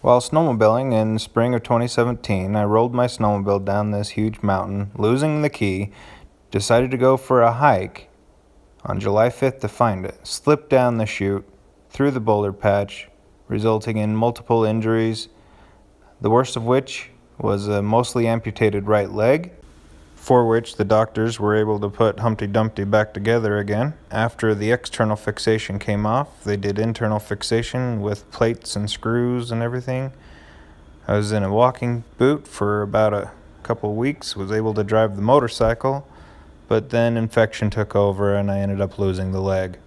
While snowmobiling in spring of 2017, I rolled my snowmobile down this huge mountain, losing the key, decided to go for a hike on July 5th to find it, slipped down the chute, through the boulder patch, resulting in multiple injuries, the worst of which was a mostly amputated right leg, for which the doctors were able to put Humpty Dumpty back together again. After the external fixation came off, they did internal fixation with plates and screws and everything. I was in a walking boot for about a couple weeks, was able to drive the motorcycle, but then infection took over and I ended up losing the leg.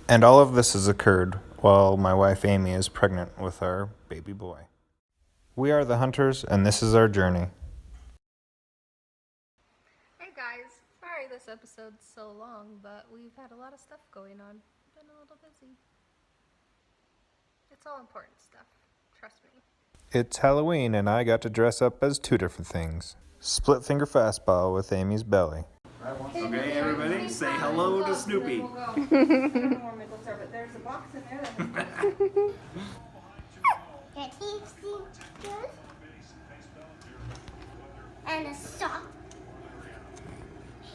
And all of this has occurred while my wife Amy is pregnant with our baby boy. We are the Hunters, and this is our journey. Hey guys, sorry this episode's so long, but we've had a lot of stuff going on. Been a little busy. It's all important stuff, trust me. It's Halloween, and I got to dress up as two different things. Split finger fastball with Amy's belly. Okay, everybody, say hello to Snoopy. There's a box in there. Your teeth seem good. And a sock.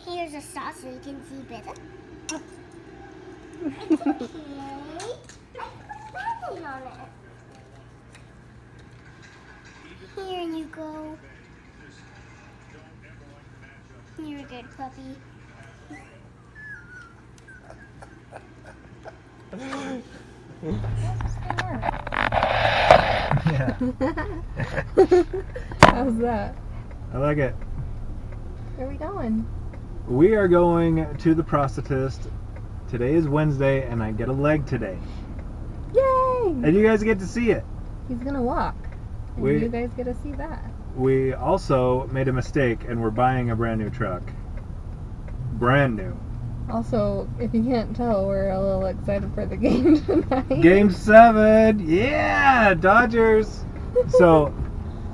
Here's a sock so you can see better. It's okay. I put nothing on it. Here you go. You're a good puppy. Yeah. How's that? I like it. Where are we going? We are going to the prosthetist. Today is Wednesday, and I get a leg today. Yay! And you guys get to see it. He's gonna walk. And you guys get to see that. We also made a mistake, and we're buying a brand new truck. Brand new. Also, if you can't tell, we're a little excited for the game tonight. Game 7! Yeah! Dodgers! So,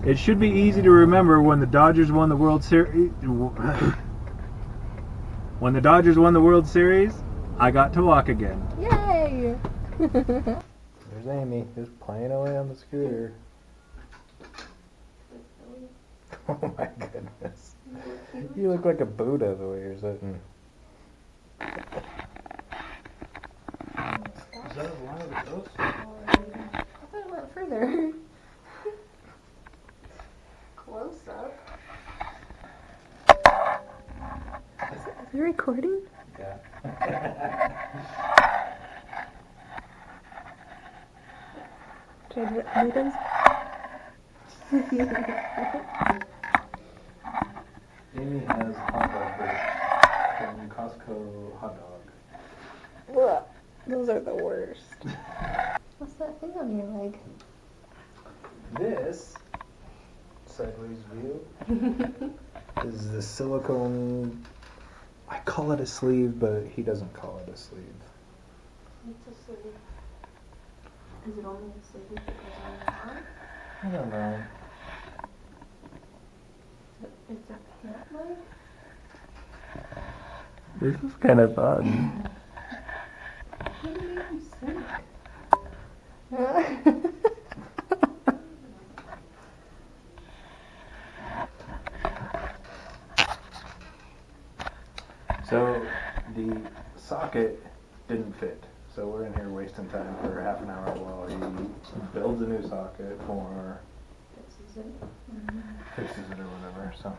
it should be easy to remember when the Dodgers won the World Series. When the Dodgers won the World Series, I got to walk again. Yay! There's Amy, just playing away on the scooter. Oh my goodness. You look like a Buddha the way you're sitting. Is that one of those? I thought it went further. Close up. Is it recording? Yeah. Should I do it? Amy has hot dog bits from Costco hot dog. Those are the worst. What's that thing on your leg? This sideways view is the silicone. I call it a sleeve, but he doesn't call it a sleeve. It's a sleeve. Is it only a sleeve that goes on your arm? I don't know. Is that pant leg? This is kind of fun. What do you think? So the socket didn't fit. So we're in here wasting time for half an hour while he builds a new socket or fixes it or whatever. So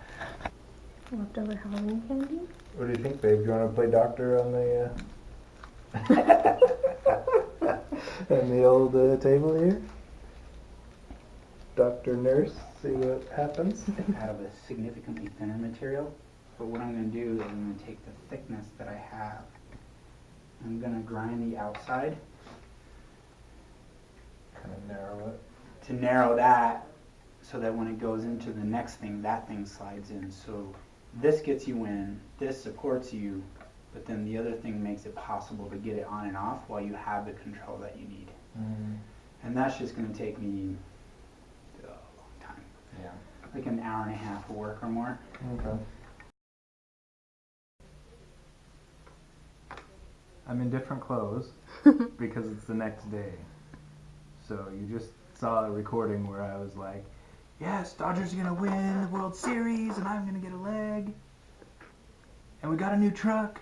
Leftover Halloween candy? what do you think, babe? Do you want to play doctor on the on the old table here? Doctor nurse, see what happens. Have a significantly thinner material, but what I'm going to do is I'm going to take the thickness that I have, I'm going to grind the outside Kind of narrow it. to narrow that so that when it goes into the next thing, that thing slides in. So this gets you in, this supports you, but then the other thing makes it possible to get it on and off while you have the control that you need. And that's just going to take me a long time. Yeah. Like an hour and a half of work or more. Okay. I'm in different clothes because it's the next day. So you just saw a recording where I was like, yes, Dodgers are going to win the World Series and I'm going to get a leg. And we got a new truck.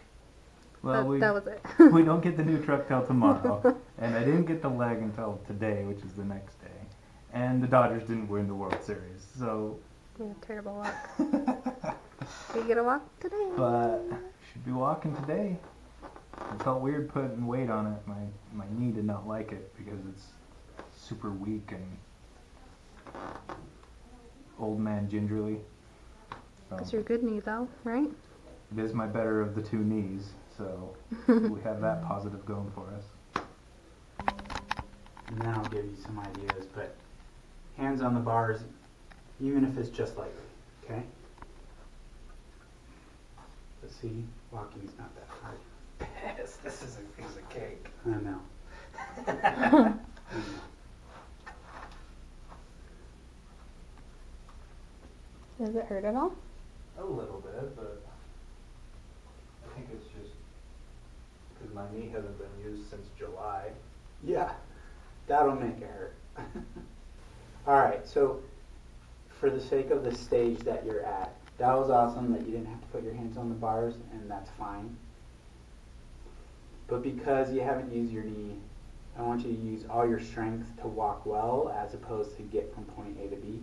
Well, that was it. we don't get the new truck till tomorrow. And I didn't get the leg until today, which is the next day. And the Dodgers didn't win the World Series. So, Yeah, terrible luck. You gonna walk today? but should be walking today. It felt weird putting weight on it. My knee did not like it because it's super weak and old man gingerly. So It's your good knee though, right? it is my better of the two knees, so we have that positive going for us. And then I'll give you some ideas, but hands on the bars, even if it's just lightly, okay? But see, walking's not that hard. Yes, this is a piece of cake. I know. I know. Does it hurt at all? A little bit, but I think it's just because my knee hasn't been used since July. Yeah, that'll make it hurt. Alright, so for the sake of the stage that you're at, that was awesome that you didn't have to put your hands on the bars, and that's fine. But because you haven't used your knee, I want you to use all your strength to walk well as opposed to get from point A to B.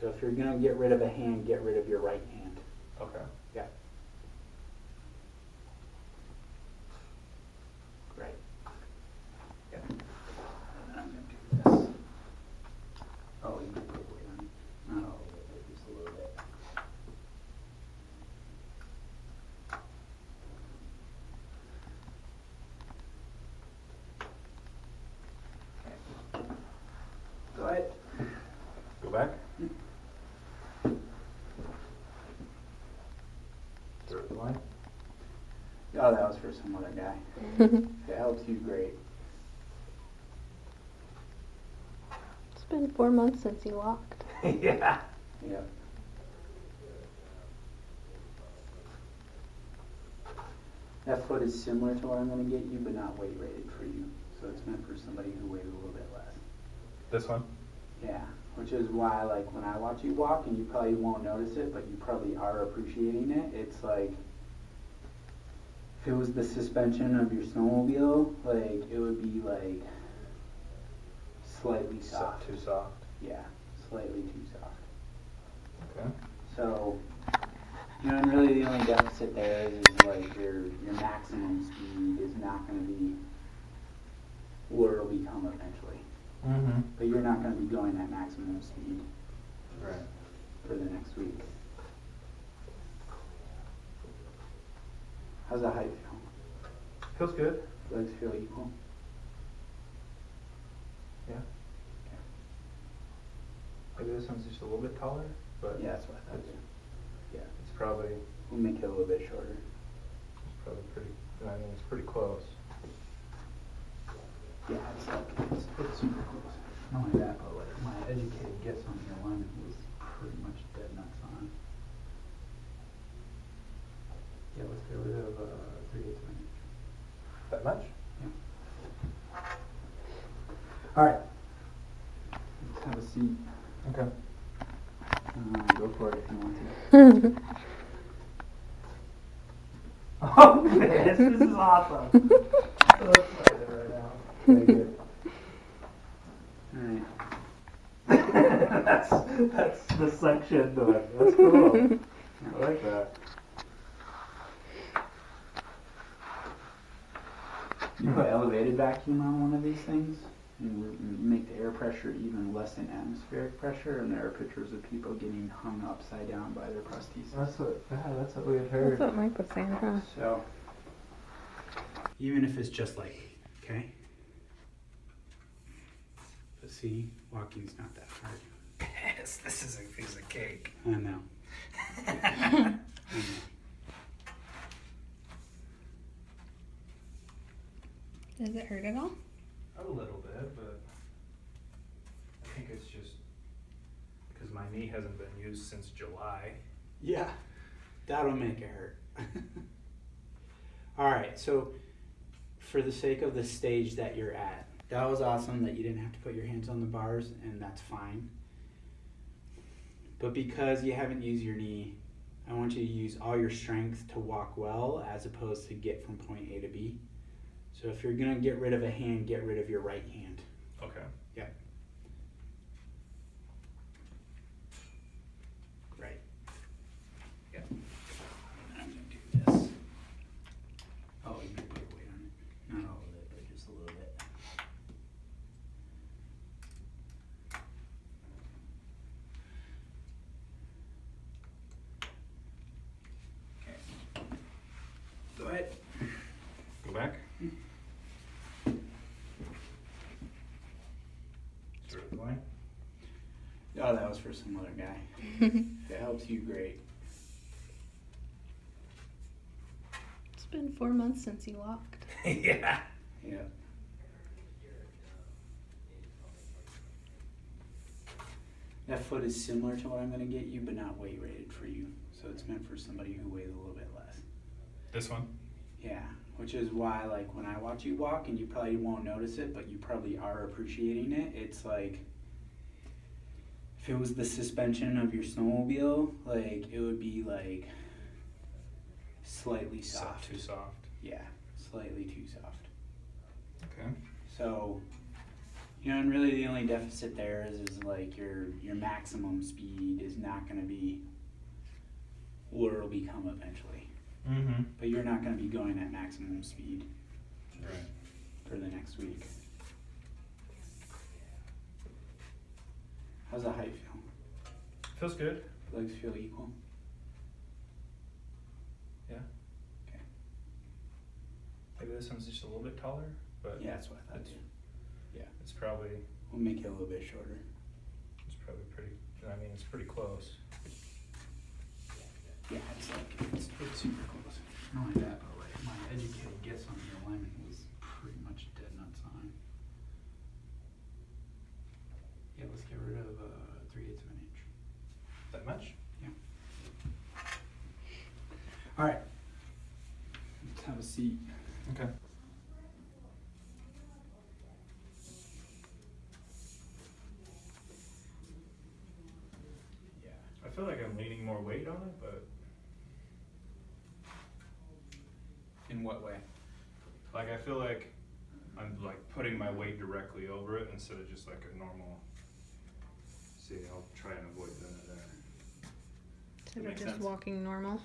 So if you're going to get rid of a hand, get rid of your right hand. Okay. Yeah. Great. Yeah. And then I'm going to do this. Oh, you might put weight on it. Not all of it, but just a little bit. Okay. Go ahead. Go back. Third line. Oh, that was for some other guy. If it helps you, great. It's been 4 months since you walked. Yeah. Yeah. That foot is similar to what I'm going to get you, but not weight rated for you. So it's meant for somebody who weighs a little bit less. This one? Yeah. Which is why, like, when I watch you walk, and you probably won't notice it, but you probably are appreciating it, it's like, if it was the suspension of your snowmobile, like, it would be, like, slightly soft. Too soft. Yeah, slightly too soft. Okay. So, you know, and really the only deficit there is like your maximum speed is not going to be where it'll become eventually. Mm-hmm. But you're not going to be going at maximum speed Right. for the next week. How's the height feel? Feels good. Legs feel equal? Yeah. Maybe this one's just a little bit taller, but Yeah, that's what I thought. Yeah, it's probably we'll make it a little bit shorter. pretty. I mean, it's pretty close. Yeah, it's super close. Not only that, but like my educated guess on the alignment was pretty much dead nuts on. Yeah, let's get rid of 3/8 inch. That much? Yeah. All right. Let's have a seat. Okay. Go for it if you want to. Oh, this is awesome. So excited right now. Very good. Alright. That's the suction to it. That's cool. I like that. You put elevated vacuum on one of these things, and make the air pressure even less than atmospheric pressure, and there are pictures of people getting hung upside down by their prosthesis. That's what we had heard. That's what Mike was saying, huh? So, even if it's just lightly, okay? But see, walking's not that hard. Yes, this is a piece of cake. I know. I know. Does it hurt at all? A little bit, but I think it's just because my knee hasn't been used since July. Yeah, that'll make it hurt. All right, so for the sake of the stage that you're at, That was awesome that you didn't have to put your hands on the bars, and that's fine. But because you haven't used your knee, I want you to use all your strength to walk well as opposed to get from point A to B. So if you're going to get rid of a hand, get rid of your right hand. Okay. Yep. Right. Yep. I'm going to do this. Oh, you can put your weight on it. Not all of it, but just a little bit. Okay. Go ahead. Go back. Start the line. Oh, that was for some other guy. If it helps you, great. It's been 4 months since you walked. Yeah. Yeah. That foot is similar to what I'm going to get you, but not weight rated for you. So it's meant for somebody who weighs a little bit less. This one? Yeah, which is why, like, when I watch you walk, and you probably won't notice it, but you probably are appreciating it, it's like, if it was the suspension of your snowmobile, like, it would be, like, slightly soft. Too soft. Yeah, slightly too soft. Okay. So, you know, and really the only deficit there is like your maximum speed is not going to be what it'll become eventually. Mm-hmm. But you're not going to be going at maximum speed Right. for the next week. How's the height feel? Feels good. Legs feel equal? Yeah. Okay. Maybe this one's just a little bit taller, but Yeah, that's what I thought too. it's probably We'll make it a little bit shorter. pretty. I mean, it's pretty close. Yeah, it's super close. Not only that, but like my educated guess on the alignment was pretty much dead nuts on. Yeah, let's get rid of 3/8 of an inch. That much? Yeah. All right. Let's have a seat. Okay. Yeah. I feel like I'm leaning more weight on it, but In what way? like I feel like I'm like putting my weight directly over it instead of just like a normal. See, I'll try and avoid doing it there. Instead of makes just sense. walking normal.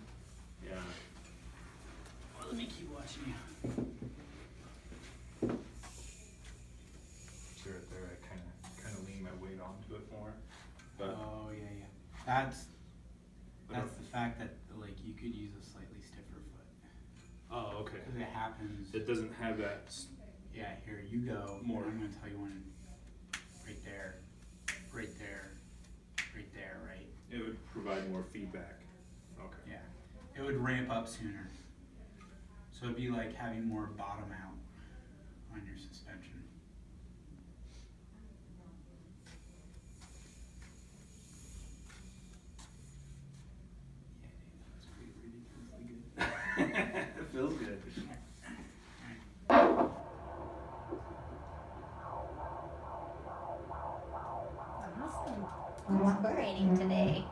Yeah. Well, let me keep watching you. See right there, I kind of lean my weight onto it more. But Oh yeah. That's I don't- the fact that like you could use a slightly stiffer foot oh, okay. because it happens. It doesn't have that. Yeah, here you go. More. I'm gonna tell you when. Right there, right there, right there, right. It would provide more feedback. Okay. Yeah, it would ramp up sooner. So it'd be like having more bottom out on your suspension. Yeah, that's pretty ridiculously good. It feels good. Awesome. Cooperating today.